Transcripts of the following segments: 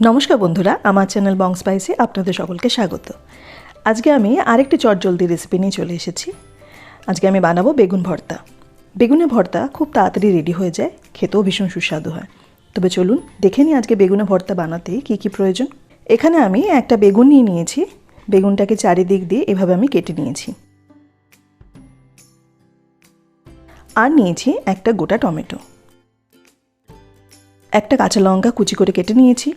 নমস্কার বন্ধুরা, আমার চ্যানেল বং স্পাইসে আপনাদের সকলকে স্বাগত। আজকে আমি আরেকটি চটজলদি রেসিপি নিয়ে চলে এসেছি। আজকে আমি বানাবো বেগুন ভর্তা। বেগুনের ভর্তা খুব তাড়াতাড়ি রেডি হয়ে যায়, খেতেও ভীষণ সুস্বাদু হয়। তবে চলুন দেখে নিই আজকে বেগুনের ভর্তা বানাতে কী কী প্রয়োজন। এখানে আমি একটা বেগুন নিয়ে নিয়েছি। বেগুনটাকে চারিদিক দিয়ে এভাবে আমি কেটে নিয়েছি। আর নিয়েছি একটা গোটা টমেটো, একটা কাঁচা লঙ্কা কুচি করে কেটে নিয়েছি,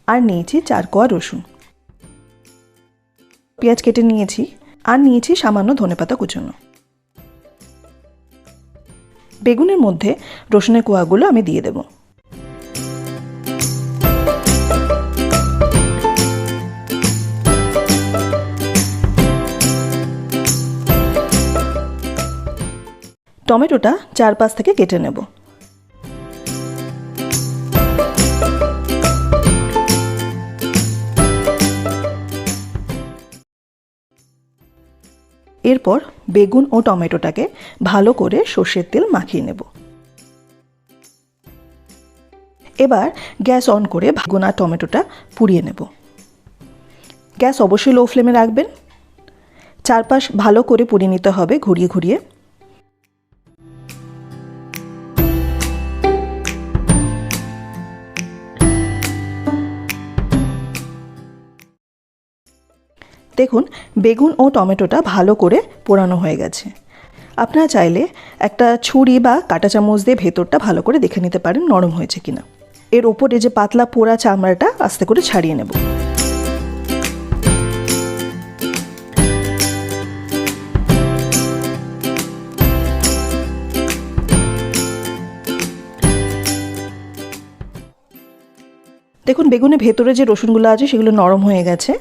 আর নিয়েছি 4 কোয়া রসুন, পেঁয়াজ কেটে নিয়েছি, আর নিয়েছি সামান্য ধনেপাতা কুচনো। বেগুনের মধ্যে রসুনের কোয়াগুলো আমি দিয়ে দেব। টমেটোটা 4-5 থেকে কেটে নেব। এরপর বেগুন ও টমেটোটাকে ভালো করে সর্ষের তেল মাখিয়ে নেব। এবার গ্যাস অন করে বেগুন আর টমেটোটা পুড়িয়ে নেব। গ্যাস অবশ্যই লো ফ্লেমে রাখবেন। চারপাশ ভালো করে পুড়িয়ে নিতে হবে ঘুরিয়ে ঘুরিয়ে। দেখুন বেগুন ও টমেটোটা ভালো করে পোড়ানো হয়ে গেছে। আপনারা চাইলে একটা ছুরি বা কাঁটা চামচ দিয়ে ভেতরটা ভালো করে দেখে নিতে পারেন নরম হয়েছে কিনা। এর ওপরে যে পাতলা পোড়া চামড়াটা আস্তে করে ছাড়িয়ে নেব। দেখুন বেগুনের ভেতরে যে রসুনগুলো আছে সেগুলো নরম হয়ে গেছে।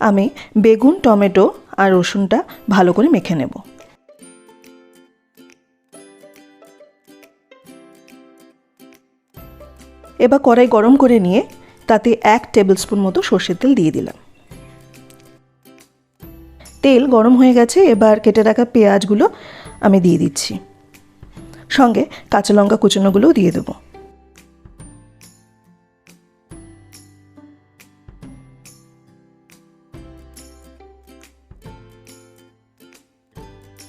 আমি বেগুন, টমেটো আর রসুনটা ভালো করে মেখে নেব। এবার কড়াই গরম করে নিয়ে তাতে 1 টেবিল স্পুন মতো সর্ষের তেল দিয়ে দিলাম। তেল গরম হয়ে গেছে। এবার কেটে রাখা পেঁয়াজগুলো আমি দিয়ে দিচ্ছি, সঙ্গে কাঁচা লঙ্কা কুচনোগুলোও দিয়ে দেবো।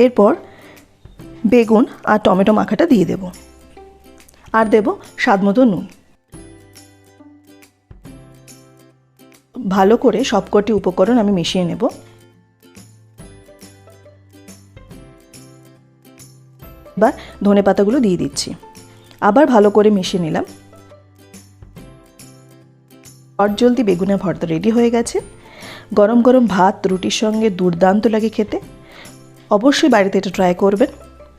এরপর বেগুন আর টমেটো মাখাটা দিয়ে দেব, আর দেব স্বাদমতো নুন। ভালো করে সবকটি উপকরণ আমি মিশিয়ে নেব। এবার ধনেপাতাগুলো দিয়ে দিচ্ছি, আবার ভালো করে মিশিয়ে নিলাম। চটজলদি বেগুনের ভর্তা রেডি হয়ে গেছে। গরম গরম ভাত রুটির সঙ্গে দুর্দান্ত লাগে খেতে। অবশ্যই বাড়িতে এটা ট্রাই করবেন।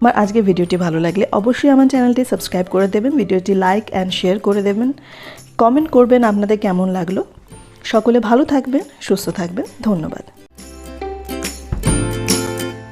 আমার আজকে ভিডিওটি ভালো লাগলে অবশ্যই আমার চ্যানেলটি সাবস্ক্রাইব করে দেবেন, ভিডিওটি লাইক অ্যান্ড শেয়ার করে দেবেন, কমেন্ট করবেন আপনাদের কেমন লাগলো। সকলে ভালো থাকবেন, সুস্থ থাকবেন। ধন্যবাদ।